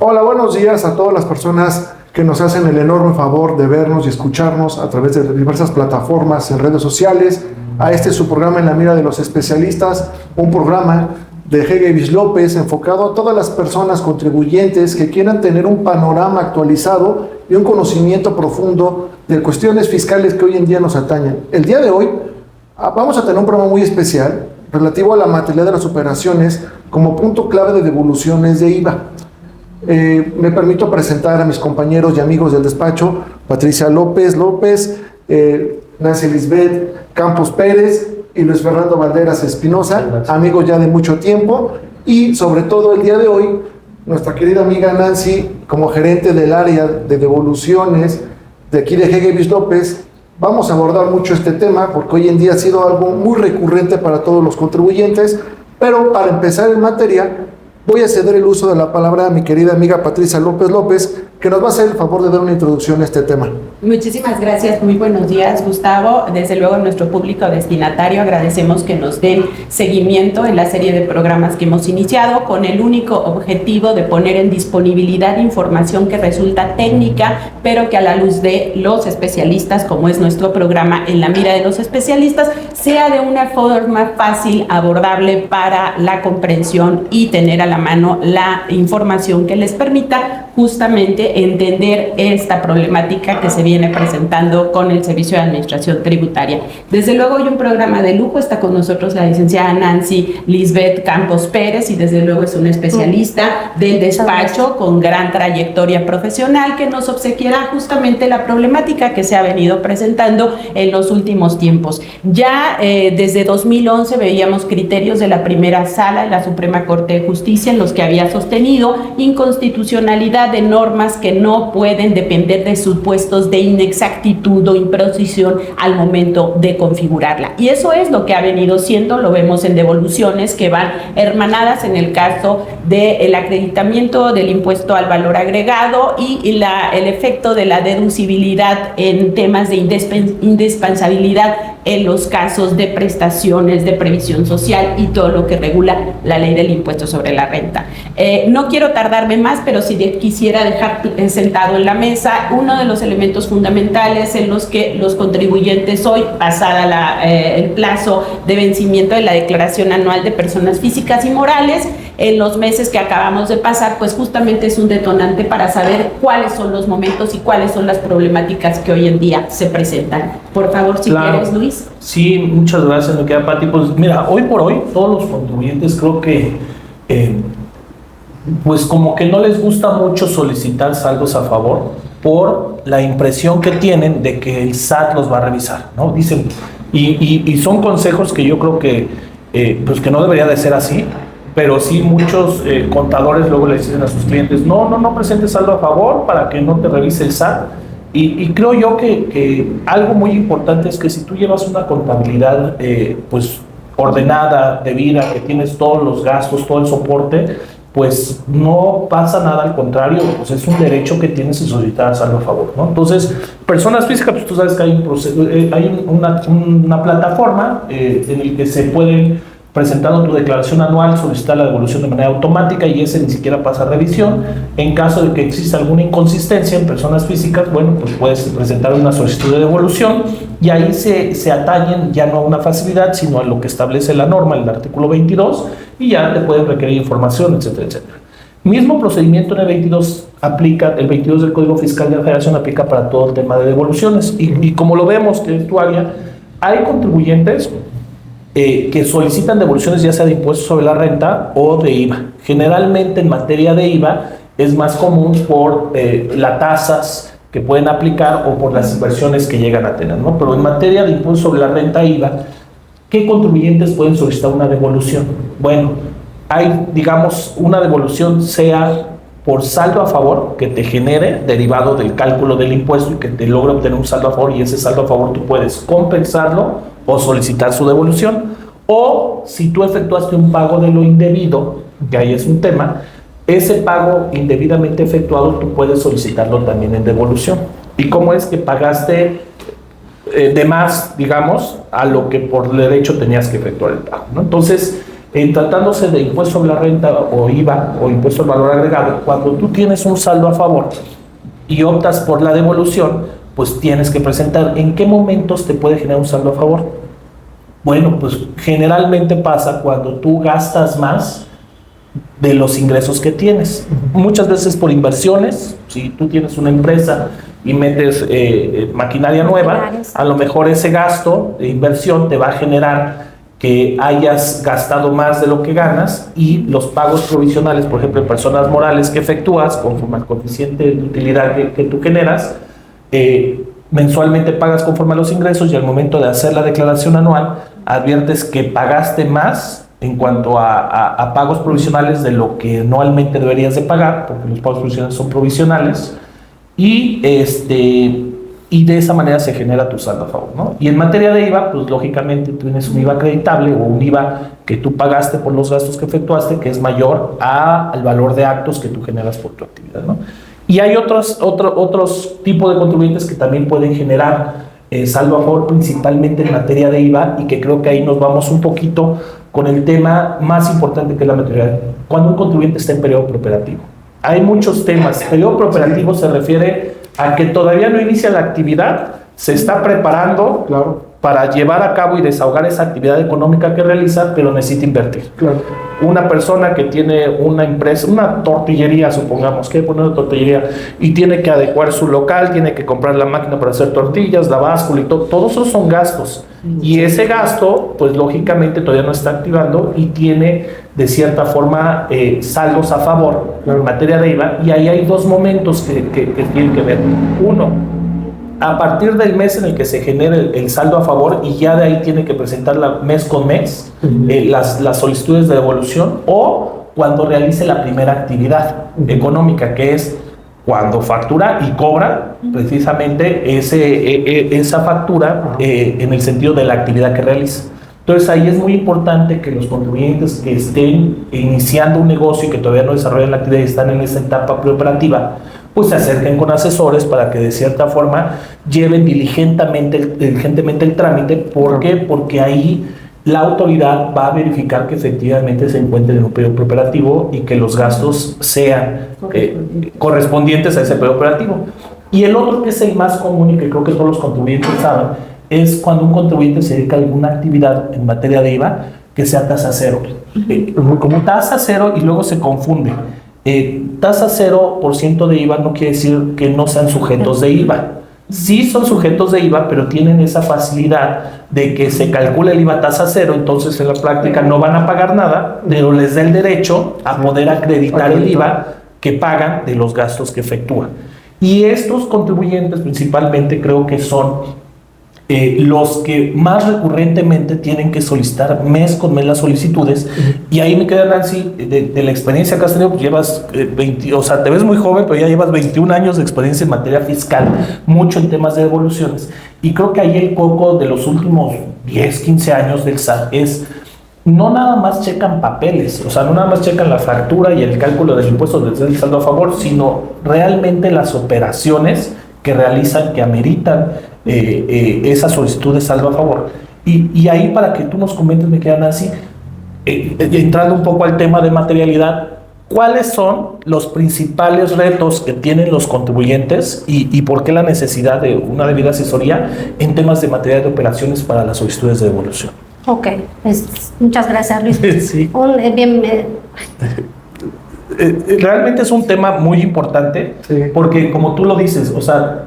Hola, buenos días a todas las personas que nos hacen el enorme favor de vernos y escucharnos a través de diversas plataformas en redes sociales. A este es su programa En la Mira de los Especialistas, un programa de Hegel López enfocado a todas las personas contribuyentes que quieran tener un panorama actualizado y un conocimiento profundo de cuestiones fiscales que hoy en día nos atañen. El día de hoy vamos a tener un programa muy especial relativo a la materialidad de las operaciones como punto clave de devoluciones de IVA. Me permito presentar a mis compañeros y amigos del despacho: Patricia López, Nancy Lisbeth Campos Pérez y Luis Fernando Valderas Espinosa, amigos ya de mucho tiempo, y sobre todo el día de hoy, nuestra querida amiga Nancy, como gerente del área de devoluciones de aquí de Hegel López. Vamos a abordar mucho este tema porque hoy en día ha sido algo muy recurrente para todos los contribuyentes, pero para empezar en materia, voy a ceder el uso de la palabra a mi querida amiga Patricia López, que nos va a hacer el favor de dar una introducción a este tema. Muchísimas gracias, muy buenos días, Gustavo. Desde luego, nuestro público destinatario, agradecemos que nos den seguimiento en la serie de programas que hemos iniciado con el único objetivo de poner en disponibilidad información que resulta técnica, pero que a la luz de los especialistas, como es nuestro programa En la Mira de los Especialistas, sea de una forma fácil, abordable para la comprensión y tener a la mano la información que les permita justamente entender esta problemática que se viene presentando con el Servicio de Administración Tributaria. Desde luego, hoy un programa de lujo. Está con nosotros la licenciada Nancy Lisbeth Campos Pérez, y desde luego es una especialista del despacho con gran trayectoria profesional que nos obsequiará justamente la problemática que se ha venido presentando en los últimos tiempos. Ya desde 2011 veíamos criterios de la primera sala de la Suprema Corte de Justicia en los que había sostenido inconstitucionalidad de normas que no pueden depender de supuestos de inexactitud o imprecisión al momento de configurarla. Y eso es lo que ha venido siendo, lo vemos en devoluciones que van hermanadas en el caso del acreditamiento del impuesto al valor agregado y el efecto de la deducibilidad en temas de indispensabilidad en los casos de prestaciones de previsión social y todo lo que regula la ley del impuesto sobre la renta. No quiero tardarme más, pero sí quisiera dejar sentado en la mesa uno de los elementos fundamentales en los que los contribuyentes hoy, pasada el plazo de vencimiento de la declaración anual de personas físicas y morales, en los meses que acabamos de pasar, pues justamente es un detonante para saber cuáles son los momentos y cuáles son las problemáticas que hoy en día se presentan. Por favor, si quieres, Luis. Sí, muchas gracias, mi querida Pati. Pues mira, hoy por hoy todos los contribuyentes creo que pues como que no les gusta mucho solicitar saldos a favor por la impresión que tienen de que el SAT los va a revisar, ¿no? Dicen, y son consejos que yo creo que pues que no debería de ser así, pero sí muchos contadores luego le dicen a sus clientes, no presentes saldo a favor para que no te revise el SAT. Y creo yo que algo muy importante es que si tú llevas una contabilidad pues ordenada, debida, que tienes todos los gastos, todo el soporte, pues no pasa nada, al contrario, pues es un derecho que tienes de solicitar saldo a favor, ¿no? Entonces, personas físicas, pues tú sabes que hay una plataforma en la que se pueden, presentando tu declaración anual, solicitar la devolución de manera automática, y ese ni siquiera pasa revisión. En caso de que exista alguna inconsistencia en personas físicas, bueno, pues puedes presentar una solicitud de devolución y ahí se atañen ya no a una facilidad, sino a lo que establece la norma, el artículo 22, y ya te pueden requerir información, etcétera, etcétera. Mismo procedimiento en el 22 aplica, el 22 del Código Fiscal de la Federación aplica para todo el tema de devoluciones, y como lo vemos, que es tu área, hay contribuyentes que solicitan devoluciones ya sea de impuestos sobre la renta o de IVA. Generalmente en materia de IVA es más común por las tasas que pueden aplicar o por las inversiones que llegan a tener, ¿no? Pero en materia de impuestos sobre la renta IVA, ¿qué contribuyentes pueden solicitar una devolución? Bueno, hay, digamos, una devolución sea por saldo a favor que te genere derivado del cálculo del impuesto y que te logre obtener un saldo a favor, y ese saldo a favor tú puedes compensarlo o solicitar su devolución, o si tú efectuaste un pago de lo indebido, que ahí es un tema, ese pago indebidamente efectuado tú puedes solicitarlo también en devolución. ¿Y cómo es que pagaste de más, digamos, a lo que por derecho tenías que efectuar el pago, ¿no? Entonces, tratándose de impuesto sobre la renta o IVA o impuesto al valor agregado, cuando tú tienes un saldo a favor y optas por la devolución, pues tienes que presentar en qué momentos te puede generar un saldo a favor. Bueno, pues generalmente pasa cuando tú gastas más de los ingresos que tienes. Muchas veces por inversiones. Si tú tienes una empresa y metes maquinaria nueva, a lo mejor ese gasto de inversión te va a generar que hayas gastado más de lo que ganas, y los pagos provisionales, por ejemplo, en personas morales que efectúas conforme al coeficiente de utilidad que tú generas, mensualmente pagas conforme a los ingresos, y al momento de hacer la declaración anual adviertes que pagaste más en cuanto a pagos provisionales de lo que anualmente deberías de pagar, porque los pagos provisionales son provisionales, y de esa manera se genera tu saldo a favor, ¿no? Y en materia de IVA, pues lógicamente tienes un IVA acreditable o un IVA que tú pagaste por los gastos que efectuaste, que es mayor al valor de actos que tú generas por tu actividad, ¿no? Y hay otros tipos de contribuyentes que también pueden generar saldo a favor, principalmente en materia de IVA, y que creo que ahí nos vamos un poquito con el tema más importante, que es la materialidad. Cuando un contribuyente está en periodo preoperativo. Hay muchos temas. Periodo preoperativo se refiere a que todavía no inicia la actividad, se está preparando, claro, para llevar a cabo y desahogar esa actividad económica que realiza, pero necesita invertir. Claro. Una persona que tiene una empresa, una tortillería, supongamos, que pone una tortillería y tiene que adecuar su local, tiene que comprar la máquina para hacer tortillas, la báscula y todo, todos esos son gastos. Y ese gasto, pues lógicamente todavía no está activando y tiene de cierta forma saldos a favor en materia de IVA, y ahí hay dos momentos que tienen que ver. Uno, a partir del mes en el que se genere el saldo a favor, y ya de ahí tiene que presentarla mes con mes, las solicitudes de devolución, o cuando realice la primera actividad económica, que es cuando factura y cobra precisamente esa factura en el sentido de la actividad que realiza. Entonces ahí es muy importante que los contribuyentes que estén iniciando un negocio y que todavía no desarrollan la actividad y están en esa etapa preoperativa, pues se acerquen con asesores para que de cierta forma lleven diligentemente el trámite. ¿Por qué? Porque ahí la autoridad va a verificar que efectivamente se encuentren en un periodo preoperativo y que los gastos sean correspondientes a ese periodo preoperativo. Y el otro, que es el más común y que creo que todos los contribuyentes saben, es cuando un contribuyente se dedica a alguna actividad en materia de IVA que sea tasa cero. Como tasa cero, y luego se confunde. Tasa 0% de IVA no quiere decir que no sean sujetos de IVA. Sí son sujetos de IVA, pero tienen esa facilidad de que se calcula el IVA tasa cero, entonces en la práctica no van a pagar nada, pero les da el derecho a poder acreditar el IVA que pagan de los gastos que efectúan. Y estos contribuyentes principalmente creo que son los que más recurrentemente tienen que solicitar mes con mes las solicitudes. Y ahí me queda, Nancy, de la experiencia que has tenido, pues llevas 20, o sea, te ves muy joven, pero ya llevas 21 años de experiencia en materia fiscal, mucho en temas de devoluciones, y creo que ahí el coco de los últimos 10, 15 años del SAT es: no nada más checan papeles, o sea, no nada más checan la factura y el cálculo del impuesto del saldo a favor, sino realmente las operaciones que realizan, que ameritan esa solicitud de saldo a favor. Y ahí, para que tú nos comentes, me queda, Nancy, entrando un poco al tema de materialidad, ¿cuáles son los principales retos que tienen los contribuyentes y por qué la necesidad de una debida asesoría en temas de materialidad de operaciones para las solicitudes de devolución? Ok, muchas gracias, Luis. Sí. Realmente es un tema muy importante, sí, porque como tú lo dices, o sea,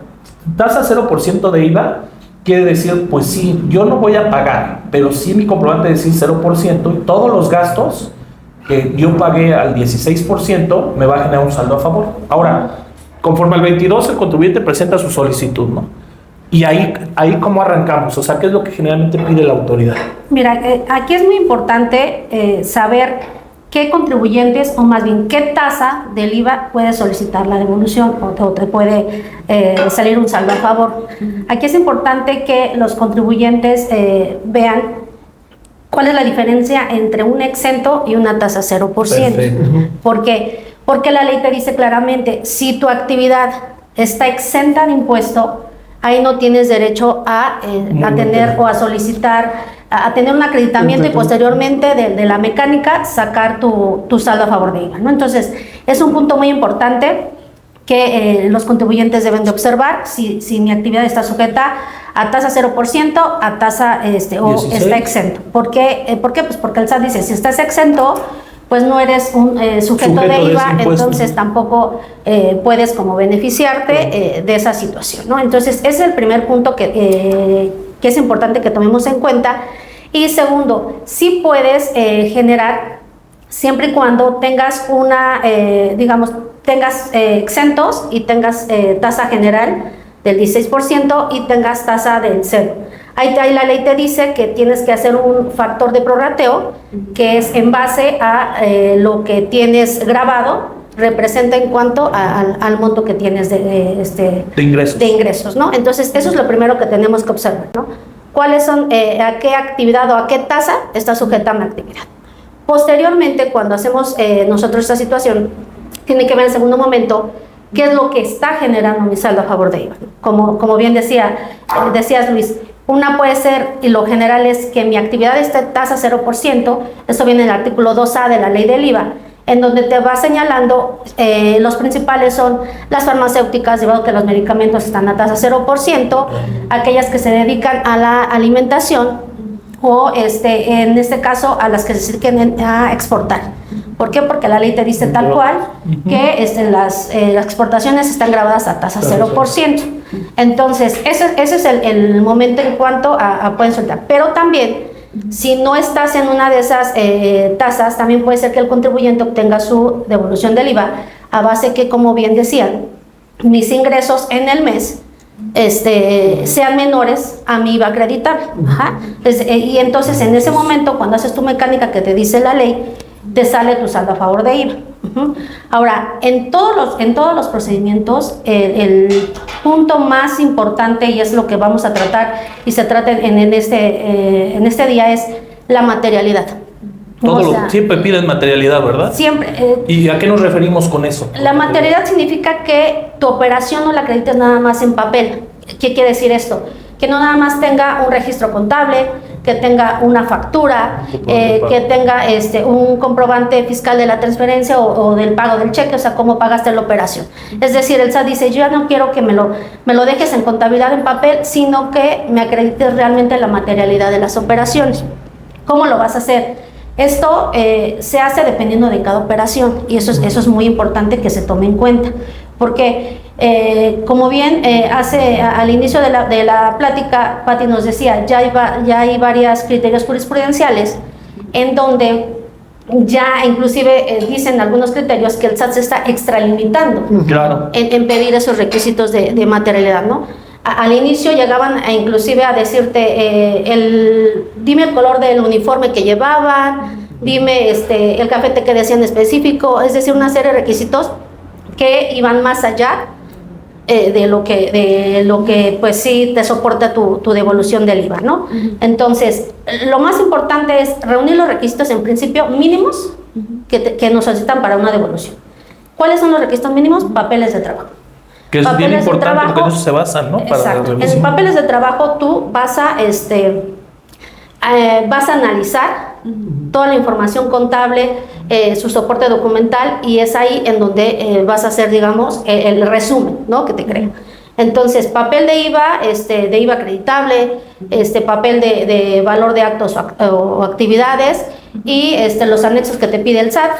tasa 0% de IVA quiere decir, pues sí, yo no voy a pagar, pero sí mi comprobante de decir 0%, y todos los gastos que yo pagué al 16% me va a generar un saldo a favor. Ahora, conforme al 22, el contribuyente presenta su solicitud, ¿no? Y ahí ¿cómo arrancamos? O sea, ¿qué es lo que generalmente pide la autoridad? Mira, aquí es muy importante saber qué contribuyentes, o más bien qué tasa del IVA puede solicitar la devolución o te puede salir un saldo a favor. Aquí es importante que los contribuyentes vean cuál es la diferencia entre un exento y una tasa 0%. Perfecto. ¿Por qué? Porque la ley te dice claramente, si tu actividad está exenta de impuesto, ahí no tienes derecho a tener o a solicitar, a tener un acreditamiento y posteriormente de la mecánica sacar tu saldo a favor de IVA, ¿no? Entonces, es un punto muy importante que los contribuyentes deben de observar si mi actividad está sujeta a tasa 0%, a tasa o está exento. ¿Por qué? Pues porque el SAT dice, si estás exento, pues no eres un sujeto de IVA, entonces tampoco puedes como beneficiarte de esa situación, ¿no? Entonces, ese es el primer punto que es importante que tomemos en cuenta. Y segundo, sí puedes generar, siempre y cuando tengas tengas exentos y tengas tasa general del 16% y tengas tasa del 0%. Ahí la ley te dice que tienes que hacer un factor de prorrateo, que es en base a lo que tienes grabado, representa en cuanto al monto que tienes de ingresos, ¿no? Entonces, eso es lo primero que tenemos que observar, ¿no? ¿Cuáles son, a qué actividad o a qué tasa está sujeta mi actividad? Posteriormente, cuando hacemos nosotros esta situación, tiene que ver en segundo momento qué es lo que está generando mi saldo a favor de IVA. Como bien decías, Luis, una puede ser, y lo general es que mi actividad esté tasa 0%, eso viene en el artículo 2A de la ley del IVA, en donde te va señalando, los principales son las farmacéuticas, debido a que los medicamentos están a tasa 0%, aquellas que se dedican a la alimentación, o en este caso a las que se dediquen a exportar. ¿Por qué? Porque la ley te dice tal cual que las exportaciones están grabadas a tasa 0%. Entonces, ese es el momento en cuanto a pueden soltar. Pero también, si no estás en una de esas tasas, también puede ser que el contribuyente obtenga su devolución del IVA a base que, como bien decían, mis ingresos en el mes sean menores a mi IVA acreditable. Y entonces, en ese momento, cuando haces tu mecánica que te dice la ley, te sale tu saldo a favor de IVA. Ahora, en todos los procedimientos, el punto más importante, y es lo que vamos a tratar y se trata en este día, es la materialidad. Siempre piden materialidad, ¿verdad? Siempre. ¿Y a qué nos referimos con eso? La materialidad significa que tu operación no la acredites nada más en papel. ¿Qué quiere decir esto? Que no nada más tenga un registro contable, que tenga una factura, que tenga un comprobante fiscal de la transferencia o del pago del cheque, o sea, cómo pagaste la operación. Es decir, el SAT dice, yo ya no quiero que me lo dejes en contabilidad en papel, sino que me acredites realmente la materialidad de las operaciones. ¿Cómo lo vas a hacer? Esto se hace dependiendo de cada operación, y eso es muy importante que se tome en cuenta, porque como bien al inicio de la plática, Pati nos decía, ya hay varios criterios jurisprudenciales en donde ya inclusive dicen algunos criterios que el SAT se está extralimitando en pedir esos requisitos de materialidad, ¿no? Al inicio llegaban inclusive a decirte, dime el color del uniforme que llevaban, dime el cafete que decían específico, es decir, una serie de requisitos que iban más allá de lo que pues sí te soporta tu devolución del IVA, ¿no? Entonces, lo más importante es reunir los requisitos en principio mínimos que nos solicitan para una devolución. ¿Cuáles son los requisitos mínimos? Papeles de trabajo. Que es bien importante porque en eso se basan, ¿no? Exacto. En papeles de trabajo tú vas a analizar toda la información contable, su soporte documental, y es ahí en donde vas a hacer, digamos, el resumen, ¿no? Que te crea. Entonces, papel de IVA, de IVA acreditable, papel de valor de actos o actividades, y los anexos que te pide el SAT,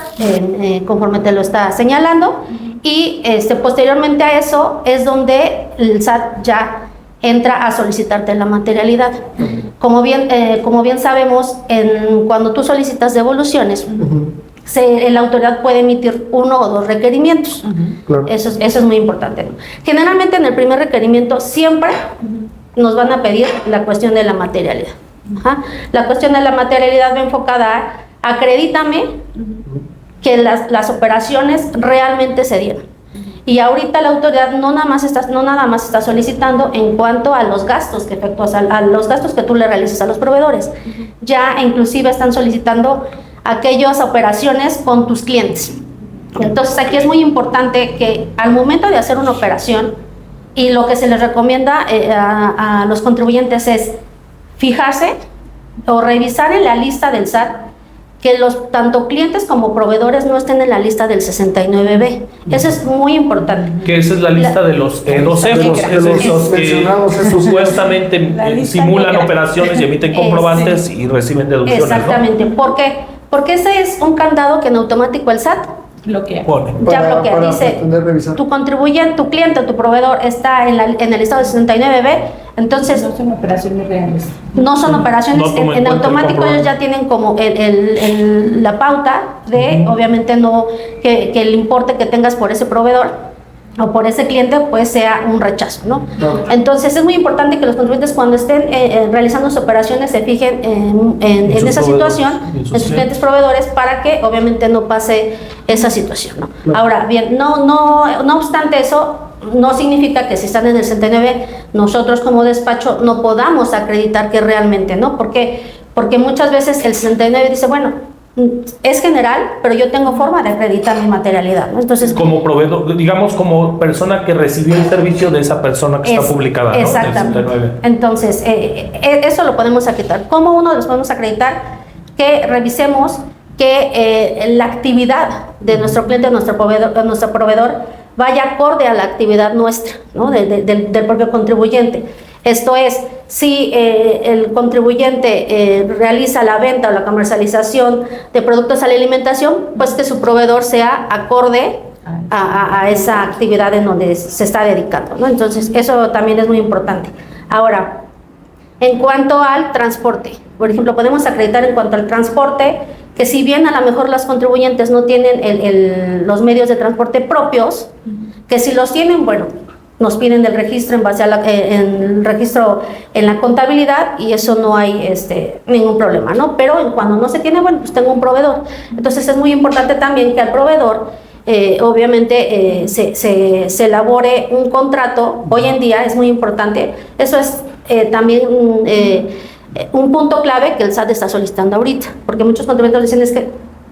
conforme te lo está señalando, y posteriormente a eso es donde el SAT ya entra a solicitarte la materialidad. Como bien sabemos, cuando tú solicitas devoluciones, la autoridad puede emitir 1 o 2 requerimientos. Claro. Eso es muy importante, ¿no? Generalmente en el primer requerimiento siempre nos van a pedir la cuestión de la materialidad. La cuestión de la materialidad va enfocada a acredítame que las operaciones realmente se dieron. Y ahorita la autoridad no nada más está solicitando en cuanto a los gastos que efectúas, a los gastos que tú le realizas a los proveedores. Ya inclusive están solicitando aquellas operaciones con tus clientes. Entonces aquí es muy importante que al momento de hacer una operación Y lo que se les recomienda a los contribuyentes es fijarse o revisar en la lista del SAT que tanto clientes como proveedores no estén en la lista del 69B. Eso es muy importante. Que esa es la lista de los docentes, esos que supuestamente simulan operaciones y emiten comprobantes y reciben deducciones. Exactamente. ¿No? ¿Por qué? Porque ese es un candado que en automático el SAT bloquea. Ya bloquea. Dice, tu contribuyente, tu cliente, tu proveedor está en el listado del 69B, entonces no son operaciones reales. No son operaciones, en automático ellos ya tienen como la pauta de, obviamente no, que el importe que tengas por ese proveedor o por ese cliente pues sea un rechazo, ¿no? Entonces es muy importante que los contribuyentes cuando estén realizando sus operaciones se fijen en esa situación, en sus clientes proveedores, para que obviamente no pase esa situación, ¿no? Ahora bien, no obstante eso, no significa que si están en el 69 nosotros como despacho no podamos acreditar que realmente, ¿no? Porque muchas veces el 69 dice, bueno, es general, pero yo tengo forma de acreditar mi materialidad, ¿no? Entonces, como proveedor, digamos, como persona que recibió el servicio de esa persona que está publicada, ¿no? Exactamente. Entonces, eso lo podemos acreditar. ¿Cómo uno los podemos acreditar? Que revisemos que la actividad de nuestro cliente, nuestro proveedor, vaya acorde a la actividad nuestra, ¿no? del propio contribuyente. Esto es, si el contribuyente realiza la venta o la comercialización de productos a la alimentación, pues que su proveedor sea acorde a esa actividad en donde se está dedicando, ¿no? Entonces, eso también es muy importante. Ahora, en cuanto al transporte, por ejemplo, podemos acreditar en cuanto al transporte que si bien a lo mejor los contribuyentes no tienen los medios de transporte propios, que si los tienen, bueno, nos piden el registro en base a el registro en la contabilidad y eso no hay ningún problema, ¿no? Pero cuando no se tiene, bueno, pues tengo un proveedor. Entonces es muy importante también que al proveedor, obviamente, se elabore un contrato. Hoy en día es muy importante. Eso es también un punto clave que el SAT está solicitando ahorita, porque muchos contribuyentes dicen es que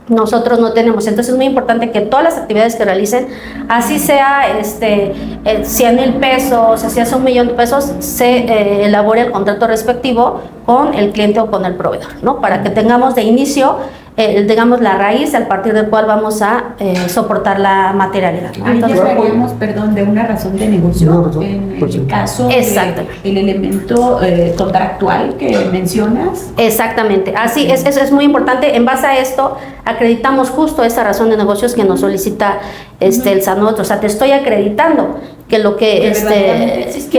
nosotros no tenemos. Entonces es muy importante que todas las actividades que realicen, así sea 100,000 pesos, así sea 1,000,000 de pesos, se elabore el contrato respectivo con el cliente o con el proveedor, ¿no? Para que tengamos de inicio, digamos, la raíz a partir del cual vamos a soportar la materialidad, ¿no? Ahí hablaríamos, perdón, de una razón de negocio, en el caso del elemento contractual que mencionas. Exactamente, así es, eso es muy importante. En base a esto, acreditamos justo esa razón de negocios que nos solicita el SAT. O sea, te estoy acreditando que lo que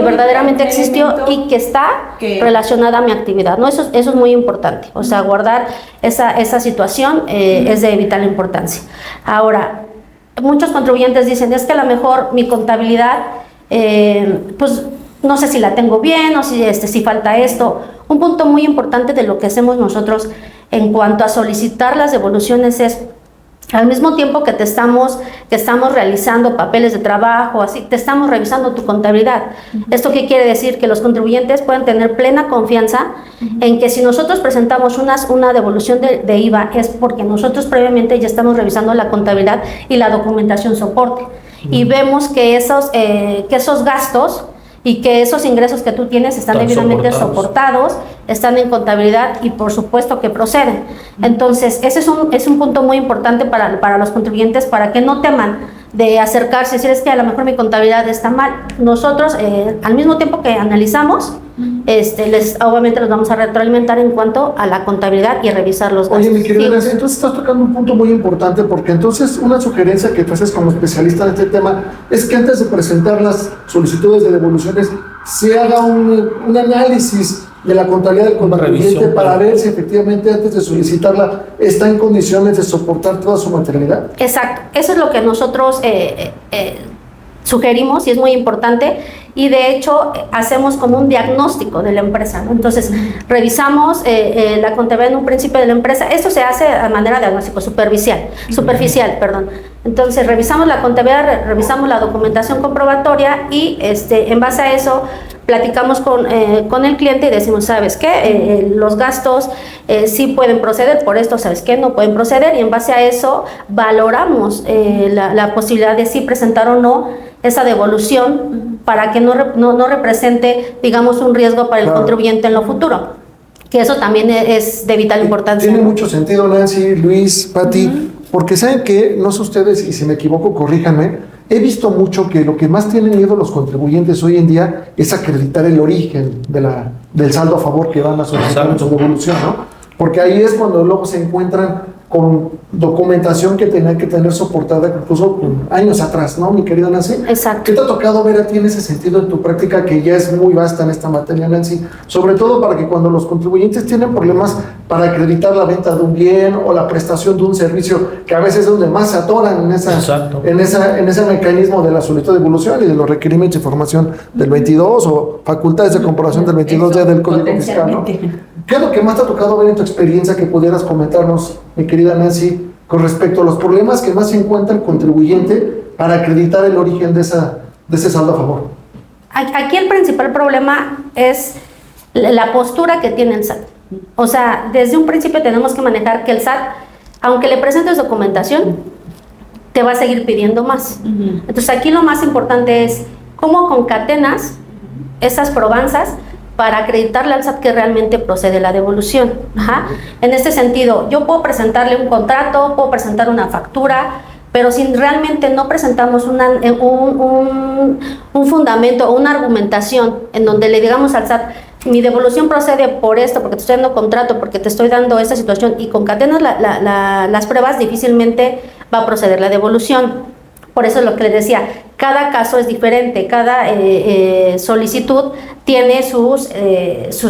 verdaderamente existió y que está relacionada a mi actividad, ¿no? Eso es muy importante. O sea, guardar esa situación es de vital importancia. Ahora, muchos contribuyentes dicen, es que a lo mejor mi contabilidad, pues no sé si la tengo bien o si falta esto. Un punto muy importante de lo que hacemos nosotros en cuanto a solicitar las devoluciones es, al mismo tiempo que estamos realizando papeles de trabajo, así, te estamos revisando tu contabilidad. ¿Esto qué quiere decir? Que los contribuyentes pueden tener plena confianza en que si nosotros presentamos una devolución de IVA es porque nosotros previamente ya estamos revisando la contabilidad y la documentación soporte. Y vemos que esos gastos y que esos ingresos que tú tienes están debidamente soportados, están en contabilidad y por supuesto que proceden. Entonces, ese es un punto muy importante para los contribuyentes, para que no teman de acercarse y decir, es que a lo mejor mi contabilidad está mal. Nosotros, al mismo tiempo que analizamos, obviamente los vamos a retroalimentar en cuanto a la contabilidad y revisar los gastos. Oye, mi querida Nancy, entonces estás tocando un punto muy importante, porque entonces una sugerencia que tú haces como especialista en este tema es que antes de presentar las solicitudes de devoluciones se haga un análisis de la contabilidad del contribuyente para ver si efectivamente antes de solicitarla está en condiciones de soportar toda su materialidad. Exacto, eso es lo que nosotros sugerimos y es muy importante, y de hecho hacemos como un diagnóstico de la empresa, ¿no? Entonces revisamos la contabilidad en un principio de la empresa. Esto se hace a manera de diagnóstico superficial. Entonces revisamos la contabilidad, revisamos la documentación comprobatoria y en base a eso platicamos con el cliente y decimos, ¿sabes qué? Los gastos sí pueden proceder, por esto, ¿sabes qué? No pueden proceder, y en base a eso valoramos la posibilidad de sí presentar o no esa devolución para que no represente, digamos, un riesgo para el contribuyente en lo futuro. Que eso también es de vital importancia. Tiene mucho sentido, Nancy, Luis, Pati, porque saben que, no sé ustedes, y si me equivoco, corríjanme, he visto mucho que lo que más tienen miedo los contribuyentes hoy en día es acreditar el origen del saldo a favor que van a solicitar en su devolución, ¿no? Porque ahí es cuando luego se encuentran con documentación que tenían que tener soportada incluso años atrás, ¿no, mi querida Nancy? Exacto. ¿Qué te ha tocado ver a ti en ese sentido en tu práctica, que ya es muy vasta en esta materia, Nancy? Sobre todo para que cuando los contribuyentes tienen problemas para acreditar la venta de un bien o la prestación de un servicio, que a veces es donde más se atoran en ese mecanismo de la solicitud de devolución y de los requerimientos de información del 22 o facultades de comprobación del 22D del Código Fiscal, ¿no? ¿Qué es lo que más te ha tocado ver en tu experiencia que pudieras comentarnos, mi querida Nancy, con respecto a los problemas que más se encuentra el contribuyente para acreditar el origen de ese saldo a favor? Aquí el principal problema es la postura que tiene el SAT. O sea, desde un principio tenemos que manejar que el SAT, aunque le presentes documentación, te va a seguir pidiendo más. Entonces aquí lo más importante es cómo concatenas esas probanzas para acreditarle al SAT que realmente procede la devolución. En este sentido, yo puedo presentarle un contrato, puedo presentar una factura, pero si realmente no presentamos un fundamento o una argumentación en donde le digamos al SAT, mi devolución procede por esto, porque te estoy dando contrato, porque te estoy dando esta situación, y concatenas las pruebas, difícilmente va a proceder la devolución. Por eso es lo que les decía, cada caso es diferente, cada solicitud tiene sus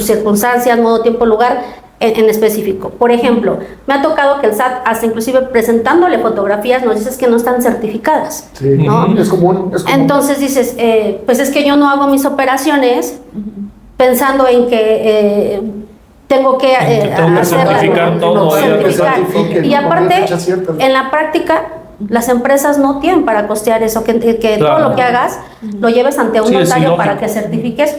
circunstancias, modo, tiempo, lugar en específico. Por ejemplo, me ha tocado que el SAT, hasta inclusive presentándole fotografías, nos dices que no están certificadas. Sí, ¿no? Es común. Entonces dices, pues es que yo no hago mis operaciones pensando en que tengo que certificar todo. Y aparte, en la práctica, las empresas no tienen para costear eso, que todo lo que hagas lo lleves ante un notario para que certifiques.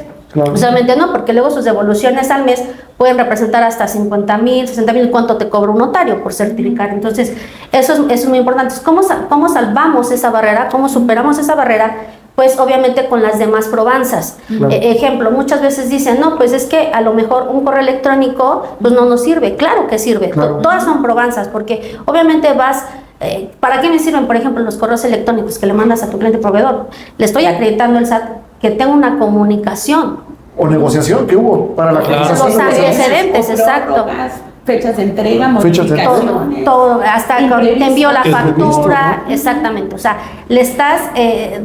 Solamente no, porque luego sus devoluciones al mes pueden representar hasta 50,000, 60,000, ¿cuánto te cobra un notario por certificar? Entonces, eso es muy importante. ¿Cómo salvamos esa barrera? ¿Cómo superamos esa barrera? Pues obviamente con las demás probanzas. Ejemplo, muchas veces dicen, no, pues es que a lo mejor un correo electrónico pues no nos sirve. Claro que sirve, todas son probanzas, porque obviamente vas... ¿Para qué me sirven, por ejemplo, los correos electrónicos que le mandas a tu cliente proveedor? Le estoy acreditando al SAT que tengo una comunicación. O negociación que hubo para la Los antecedentes, exacto. Fechas de entrega, modificaciones. Todo, hasta te envío la factura, exactamente. O sea, le estás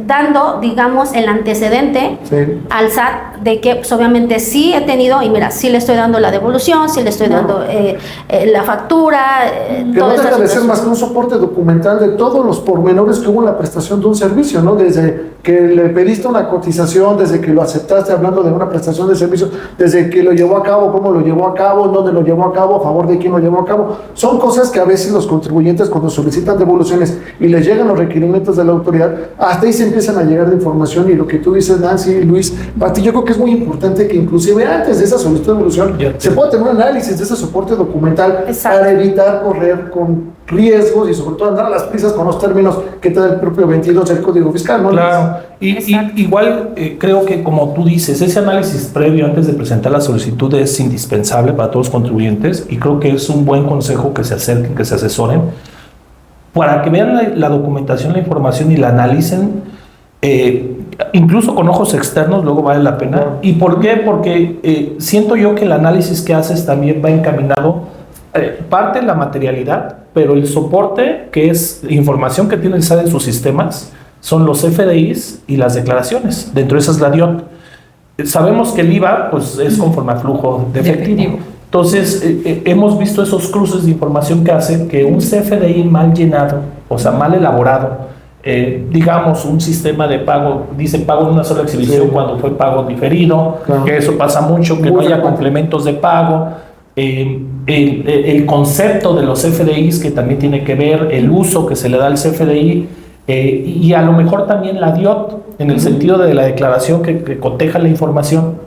dando, digamos, el antecedente al SAT de que, pues, obviamente sí he tenido, y mira, sí le estoy dando la devolución, sí le estoy dando la factura. Que no deja de ser más que un soporte documental de todos los pormenores que hubo en la prestación de un servicio, ¿no? Desde que le pediste una cotización, desde que lo aceptaste hablando de una prestación de servicio, desde que lo llevó a cabo, cómo lo llevó a cabo, dónde lo llevó a cabo, a favor de quién lo llevó a cabo. Son cosas que a veces los contribuyentes, cuando solicitan devoluciones y les llegan los requerimientos de la autoridad, hasta ahí se empiezan a llegar de información. Y lo que tú dices, Nancy, Luis, Pati, yo creo que es muy importante que inclusive antes de esa solicitud de devolución se pueda tener un análisis de ese soporte documental para evitar correr con riesgos y sobre todo andar a las prisas con los términos que te da el propio 22 del Código Fiscal, ¿no? Claro, igual creo que, como tú dices, ese análisis previo antes de presentar la solicitud es indispensable para todos los contribuyentes, y creo que es un buen consejo que se acerquen, que se asesoren para que vean la documentación, la información y la analicen, incluso con ojos externos. Luego vale la pena. ¿Y por qué? Porque siento yo que el análisis que haces también va encaminado, parte en la materialidad, pero el soporte, que es información que tiene el SAT en sus sistemas, son los FDIs y las declaraciones. Dentro de esas la DIOT. Sabemos que el IVA pues es conforme a flujo de efectivo. Entonces, hemos visto esos cruces de información que hacen que un CFDI mal llenado, o sea, mal elaborado, digamos, un sistema de pago, dice pago en una sola exhibición cuando fue pago diferido, que eso pasa mucho, que no haya complementos de pago, el concepto de los CFDIs, que también tiene que ver, el uso que se le da al CFDI, y a lo mejor también la DIOT, en el sentido de la declaración que coteja la información.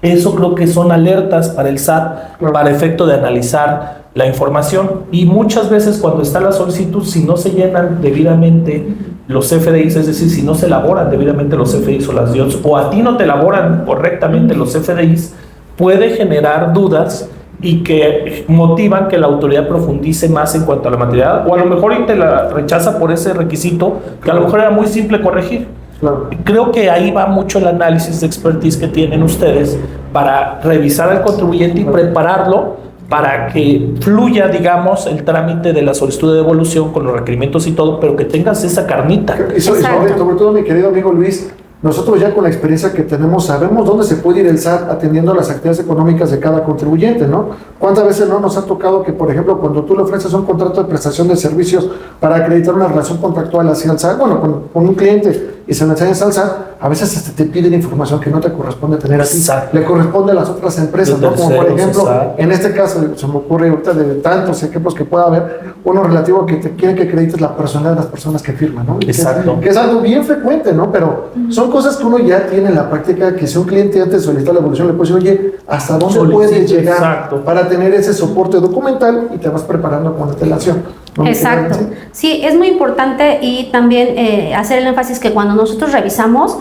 Eso creo que son alertas para el SAT, para efecto de analizar la información. Y muchas veces cuando está la solicitud, si no se llenan debidamente los FDIs, es decir, si no se elaboran debidamente los FDIs o las DIOTs, o a ti no te elaboran correctamente los FDIs, puede generar dudas y que motivan que la autoridad profundice más en cuanto a la materialidad, o a lo mejor y te la rechaza por ese requisito que a lo mejor era muy simple corregir. Claro. Creo que ahí va mucho el análisis de expertise que tienen ustedes para revisar al contribuyente y prepararlo para que fluya, digamos, el trámite de la solicitud de devolución con los requerimientos y todo, pero que tengas esa carnita. Y sobre todo, mi querido amigo Luis, nosotros ya con la experiencia que tenemos sabemos dónde se puede ir el SAT atendiendo las actividades económicas de cada contribuyente, ¿no? ¿Cuántas veces no nos ha tocado que, por ejemplo, cuando tú le ofreces un contrato de prestación de servicios para acreditar una relación contractual hacia el SAT, bueno, con un cliente y se lo enseñas al SAT, a veces hasta te piden información que no te corresponde tener a ti, le corresponde a las otras empresas, ¿no? Como por ejemplo, en este caso, se me ocurre ahorita de tantos ejemplos que pueda haber, uno relativo a que te quieren que acredites la personalidad de las personas que firman, ¿no? Exacto. Que es algo bien frecuente, ¿no? Pero son cosas que uno ya tiene en la práctica, que si un cliente antes de solicitar la evolución le puede decir, oye, ¿hasta dónde puedes llegar para tener ese soporte documental? Y te vas preparando con antelación, ¿no? Exacto. Sí, es muy importante y también hacer el énfasis que cuando nosotros revisamos,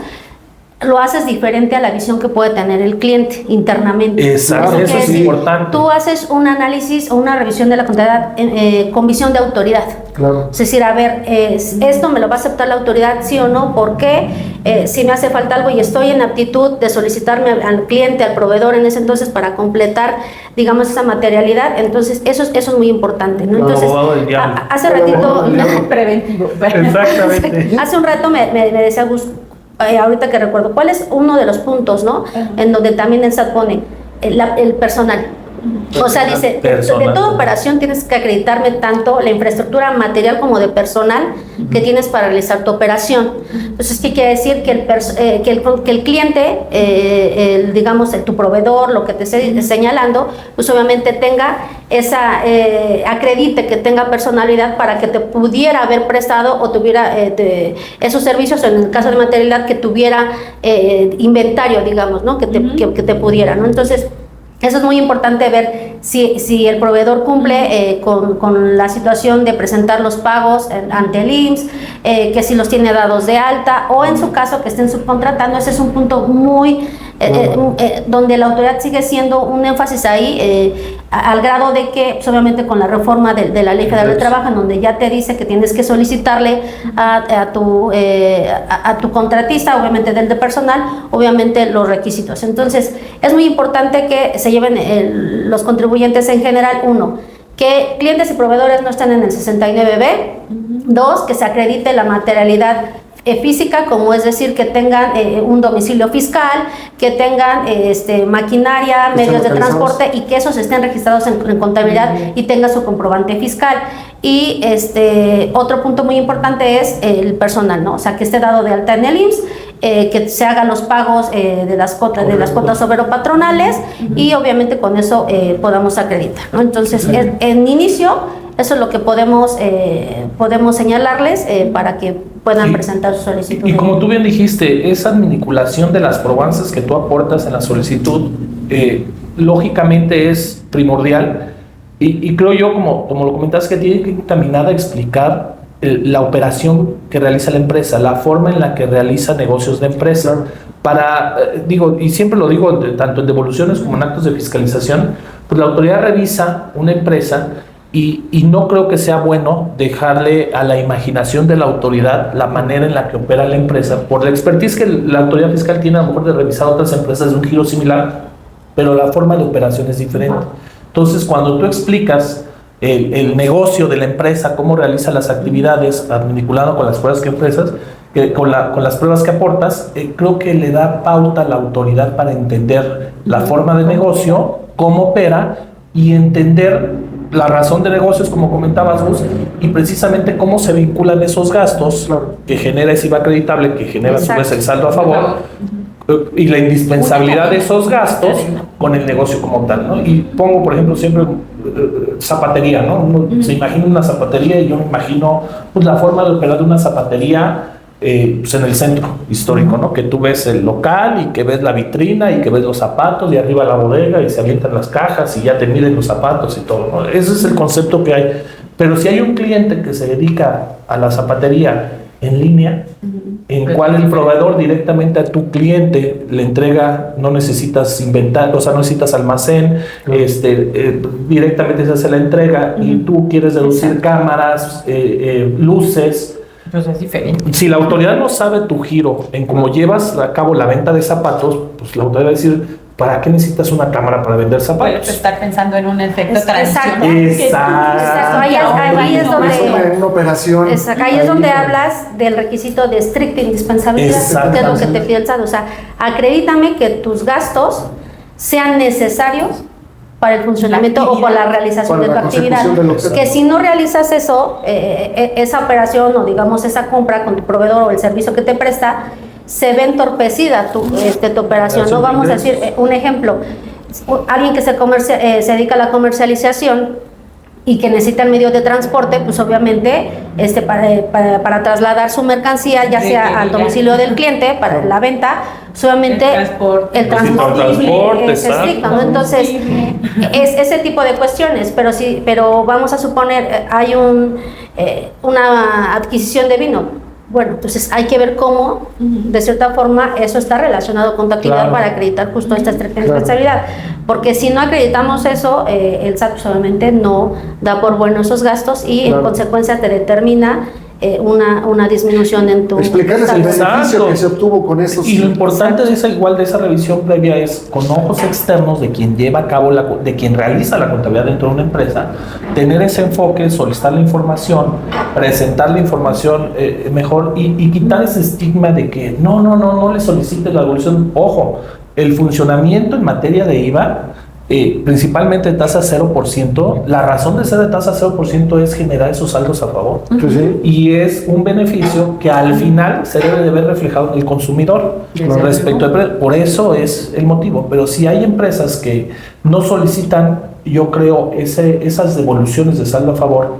lo haces diferente a la visión que puede tener el cliente internamente. Exacto, eso es importante. Tú haces un análisis o una revisión de la contabilidad con visión de autoridad. Claro. Es decir, a ver, esto me lo va a aceptar la autoridad, sí o no, ¿por qué? Si me hace falta algo y estoy en aptitud de solicitarme al cliente, al proveedor en ese entonces para completar, digamos, esa materialidad, entonces eso es muy importante, ¿no? Entonces, hace ratito... preventivo. Exactamente. Hace un rato me decía Gus, ahorita que recuerdo, ¿cuál es uno de los puntos, no? En donde también el SAT pone el personal. O sea, dice, de toda operación tienes que acreditarme tanto la infraestructura material como de personal que tienes para realizar tu operación. Entonces, ¿qué quiere decir? Que el cliente, digamos, tu proveedor, lo que te esté señalando, pues obviamente tenga esa, acredite que tenga personalidad para que te pudiera haber prestado o tuviera esos servicios, en el caso de materialidad, que tuviera inventario, digamos, ¿no? Que te pudiera, ¿no? Entonces, eso es muy importante ver si el proveedor cumple con la situación de presentar los pagos ante el IMSS, que si los tiene dados de alta o en su caso que estén subcontratando. Ese es un punto muy donde la autoridad sigue siendo un énfasis ahí al grado de que pues, obviamente con la reforma de la Ley Federal de Trabajo, en donde ya te dice que tienes que solicitarle a tu contratista, obviamente del de personal, obviamente los requisitos. Entonces es muy importante que se lleven los contribuyentes en general, uno, que clientes y proveedores no estén en el 69B, dos, que se acredite la materialidad física, como es decir, que tengan un domicilio fiscal, que tengan maquinaria, medios de transporte y que esos estén registrados en contabilidad y tengan su comprobante fiscal. Y otro punto muy importante es el personal, ¿no? O sea, que esté dado de alta en el IMSS, que se hagan los pagos de las cuotas obrero-patronales y obviamente con eso podamos acreditar, ¿no? Entonces, en inicio, eso es lo que podemos señalarles para que puedan presentar su solicitud. Y como tú bien dijiste, esa vinculación de las probanzas que tú aportas en la solicitud, lógicamente es primordial. Y creo yo, como lo comentaste, que tiene que ir encaminada a explicar la operación que realiza la empresa, la forma en la que realiza negocios de empresa. Para, y siempre lo digo, tanto en devoluciones como en actos de fiscalización, pues la autoridad revisa una empresa. Y no creo que sea bueno dejarle a la imaginación de la autoridad la manera en la que opera la empresa, por la expertise que la autoridad fiscal tiene a lo mejor de revisar otras empresas de un giro similar, pero la forma de operación es diferente. Entonces, cuando tú explicas el negocio de la empresa, cómo realiza las actividades, vinculado con las pruebas que empresas, con las pruebas que aportas, creo que le da pauta a la autoridad para entender la forma de negocio, cómo opera y entender la razón de negocios, como comentabas Gus, y precisamente cómo se vinculan esos gastos que genera ese IVA acreditable, que genera a su vez el saldo a favor, y la indispensabilidad de esos gastos con el negocio como tal, ¿no? Y pongo, por ejemplo, siempre zapatería, ¿no? Uno se imagina una zapatería y yo me imagino pues, la forma de operar de una zapatería pues en el centro histórico, ¿no? Que tú ves el local y que ves la vitrina y que ves los zapatos y arriba la bodega y se avientan las cajas y ya te miden los zapatos y todo, ¿no? Ese es el concepto que hay. Pero si hay un cliente que se dedica a la zapatería en línea, en cual el proveedor directamente a tu cliente le entrega, no necesitas inventar, o sea, no necesitas almacén, directamente se hace la entrega y tú quieres deducir cámaras, luces. Pues es diferente. Si la autoridad no sabe tu giro en cómo llevas a cabo la venta de zapatos, pues la autoridad va a decir, ¿para qué necesitas una cámara para vender zapatos? Puedes estar pensando en un efecto Exacto. tradicional. Exacto. Ahí es donde una operación. Exacto. Ahí es donde hablas del requisito de estricta indispensabilidad, que es lo que te pide el SAT. O sea, acredítame que tus gastos sean necesarios para el funcionamiento o para la realización de tu actividad. Que si no realizas eso, esa operación o digamos esa compra con tu proveedor o el servicio que te presta, se ve entorpecida tu operación. No vamos a decir un ejemplo, alguien que se dedica a la comercialización y que necesita el medio de transporte, pues obviamente para trasladar su mercancía, ya sea al domicilio del cliente, para la venta, solamente el transporte es estricto, ¿no? Entonces, es ese tipo de cuestiones, pero vamos a suponer, hay una adquisición de vino. Bueno, entonces hay que ver cómo, de cierta forma, eso está relacionado con tu actividad para acreditar justo esta responsabilidad. Porque si no acreditamos eso, el SAT solamente no da por bueno esos gastos y en consecuencia te determina una disminución en tu... Explicarles el beneficio que se obtuvo con esos... Y lo importante de esa revisión previa es, con ojos externos de quien lleva a cabo, de quien realiza la contabilidad dentro de una empresa, tener ese enfoque, solicitar la información, presentar la información mejor y quitar ese estigma de que no le solicites la devolución. Ojo, el funcionamiento en materia de IVA, principalmente de tasa 0%, la razón de ser de tasa 0% es generar esos saldos a favor. Sí. Y es un beneficio que al final se debe de ver reflejado en el consumidor respecto a... Por eso es el motivo. Pero si hay empresas que no solicitan, yo creo, esas devoluciones de saldo a favor,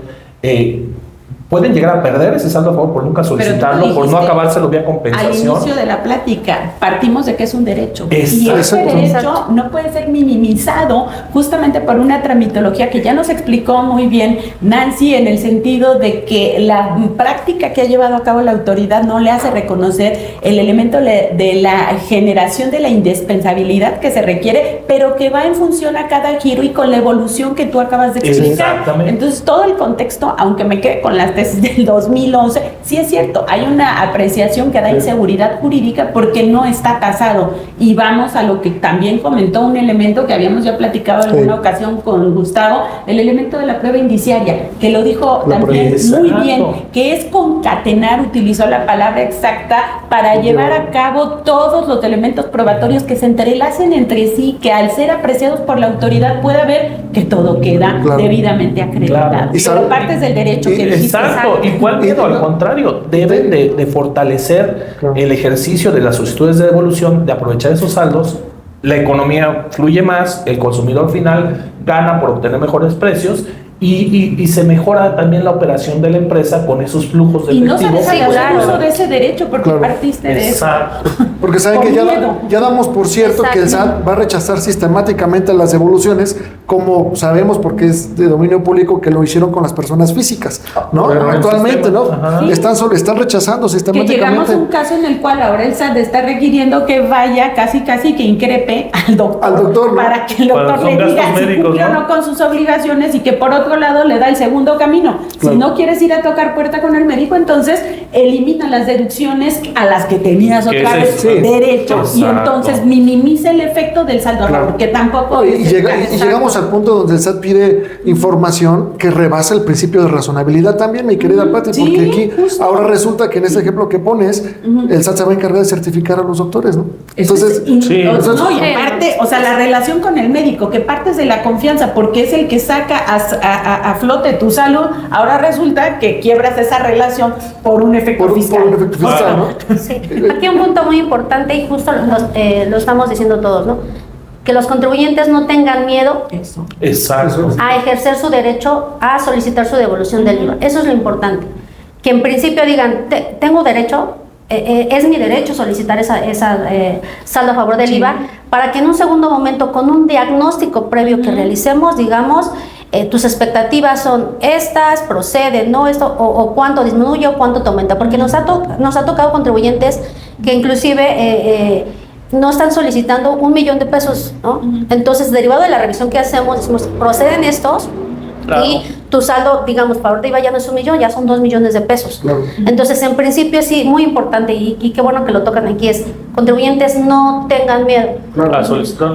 pueden llegar a perder ese saldo a favor por nunca solicitarlo, por no acabárselo vía compensación. Al inicio de la plática partimos de que es un derecho. Exacto. Y ese derecho no puede ser minimizado justamente por una tramitología que ya nos explicó muy bien Nancy, en el sentido de que la práctica que ha llevado a cabo la autoridad no le hace reconocer el elemento de la generación de la indispensabilidad que se requiere, pero que va en función a cada giro y con la evolución que tú acabas de explicar. Exactamente. Entonces todo el contexto, aunque me quede con las tesis del 2011, sí es cierto, hay una apreciación que da inseguridad jurídica porque no está tasado. Y vamos a lo que también comentó un elemento que habíamos ya platicado en alguna ocasión con Gustavo, el elemento de la prueba indiciaria, que lo dijo también muy bien, que es concatenar, utilizó la palabra exacta, para llevar a cabo todos los elementos probatorios que se entrelacen entre sí, que al ser apreciados por la autoridad pueda ver que todo queda debidamente acreditado. Pero partes del derecho que dijiste. Exacto, igual miedo, al contrario, deben de fortalecer el ejercicio de las solicitudes de devolución, de aprovechar esos saldos, la economía fluye más, el consumidor final gana por obtener mejores precios y se mejora también la operación de la empresa con esos flujos de efectivo. Y no se deshaga el uso de ese derecho porque partiste de eso. Porque saben que ya damos por cierto que el SAT va a rechazar sistemáticamente las devoluciones, como sabemos porque es de dominio público que lo hicieron con las personas físicas, ¿no? Actualmente, ¿no? Están rechazando sistemáticamente. Que llegamos a un caso en el cual ahora el SAT está requiriendo que vaya casi que increpe al doctor, ¿no? Para que el doctor le diga si cumple o no con sus obligaciones y que por otro lado le da el segundo camino. Si no quieres ir a tocar puerta con el médico, entonces elimina las deducciones a las que tenías otra vez derecho y entonces minimiza el efecto del saldo a favor, que tampoco y llegamos al punto donde el SAT pide información que rebasa el principio de razonabilidad también, mi querida Pati, porque aquí ahora resulta que en ese ejemplo que pones, el SAT se va a encargar de certificar a los doctores, ¿no? Entonces, y aparte, o sea, la relación con el médico, que partes de la confianza, porque es el que saca a flote tu salud, ahora resulta que quiebras esa relación por un efecto fiscal. Por un efecto fiscal, ¿no? Sí. Aquí un punto muy importante y justo lo estamos diciendo todos, ¿no? Que los contribuyentes no tengan miedo a ejercer su derecho a solicitar su devolución del IVA. Eso es lo importante. Que en principio digan, tengo derecho, es mi derecho solicitar esa saldo a favor del IVA, para que en un segundo momento, con un diagnóstico previo que realicemos, digamos, tus expectativas son estas, procede, no esto, o cuánto disminuye o cuánto te aumenta, porque nos ha tocado contribuyentes que inclusive no están solicitando 1 millón de pesos, ¿no? Entonces, derivado de la revisión que hacemos, decimos, proceden estos, claro, y tu saldo, digamos, para ahorita ya no es 1 millón, ya son 2 millones de pesos. Claro. Entonces, en principio, sí, muy importante, y qué bueno que lo tocan aquí, es contribuyentes no tengan miedo, claro, a solicitar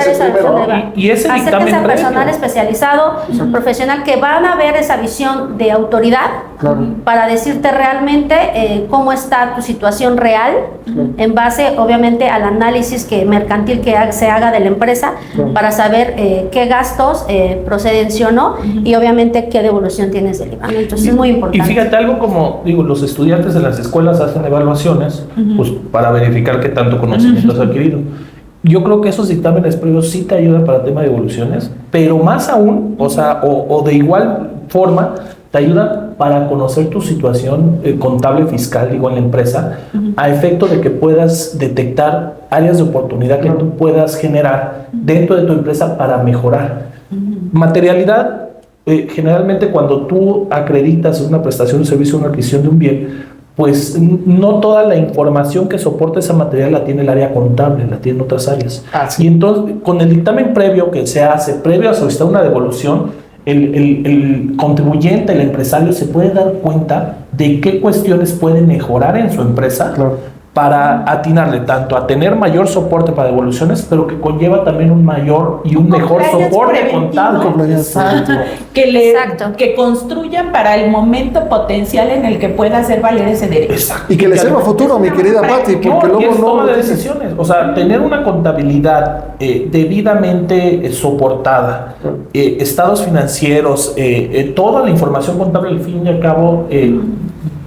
esa versión y ese dictamen acérquense al personal previo especializado, profesional, que van a ver esa visión de autoridad, claro, para decirte realmente cómo está tu situación real, claro, en base, obviamente, al análisis mercantil que se haga de la empresa, claro, para saber qué gastos proceden sí o no, y obviamente qué devolución tienes del IVA. Entonces es muy importante. Y fíjate, algo como, digo, los estudiantes de las escuelas hacen evaluaciones, pues para verificar qué tanto conocimiento has adquirido. Yo creo que esos dictámenes previos sí te ayudan para el tema de devoluciones, pero más aún, o sea, o de igual forma, te ayudan para conocer tu situación contable, fiscal, digo, en la empresa, a efecto de que puedas detectar áreas de oportunidad que tú puedas generar dentro de tu empresa para mejorar. Materialidad, generalmente cuando tú acreditas una prestación de servicio o una adquisición de un bien, pues no toda la información que soporta esa material la tiene el área contable, la tienen otras áreas. Sí. Y entonces, con el dictamen previo que se hace, previo a solicitar una devolución, el contribuyente, el empresario, se puede dar cuenta de qué cuestiones puede mejorar en su empresa, claro, para atinarle tanto a tener mayor soporte para devoluciones, pero que conlleva también un mayor y un mejor soporte contable. Exacto. Que construyan para el momento potencial en el que pueda hacer valer ese derecho. Exacto. Y que le sirva a futuro, mi querida Pati, porque luego no toma de decisiones. O sea, tener una contabilidad debidamente soportada, estados financieros, toda la información contable, al fin y al cabo,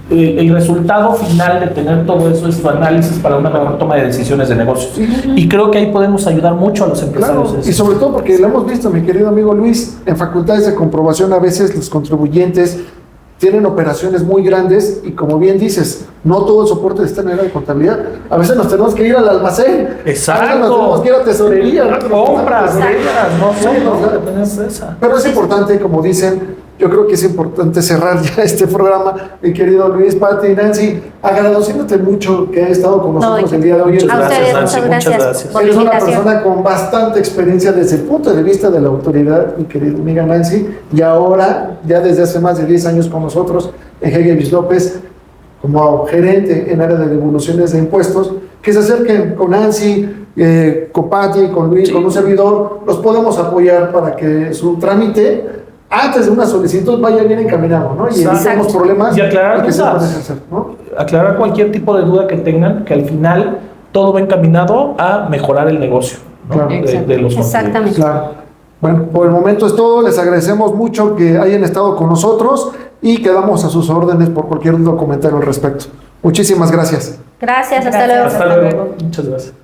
el resultado final de tener todo eso es tu análisis para una mejor toma de decisiones de negocios. Y creo que ahí podemos ayudar mucho a los empresarios. Claro, y sobre todo porque lo hemos visto, mi querido amigo Luis, en facultades de comprobación a veces los contribuyentes tienen operaciones muy grandes y, como bien dices, no todo el soporte está en el área de contabilidad. A veces nos tenemos que ir al almacén. Exacto. A veces nos tenemos que ir a tesorería. Compras, pero es importante, como dicen, yo creo que es importante cerrar ya este programa, mi querido Luis, Pati y Nancy, agradeciéndote mucho que has estado con nosotros el día de hoy. Muchas gracias. Eres una persona con bastante experiencia desde el punto de vista de la autoridad, mi querida amiga Nancy, y ahora, ya desde hace más de 10 años con nosotros, en G. López, como gerente en área de devoluciones de impuestos, que se acerquen con Nancy, con Pati, con Luis, con un servidor, los podemos apoyar para que su trámite, antes de una solicitud, vaya bien encaminado, ¿no? Y evitemos problemas. Y aclarar dudas, ¿no? Aclarar cualquier tipo de duda que tengan, que al final todo va encaminado a mejorar el negocio, ¿no? Claro. de los Exactamente. Claro. Bueno, por el momento es todo. Les agradecemos mucho que hayan estado con nosotros y quedamos a sus órdenes por cualquier duda o comentario al respecto. Muchísimas gracias. Gracias, hasta luego. Hasta luego. Muchas gracias.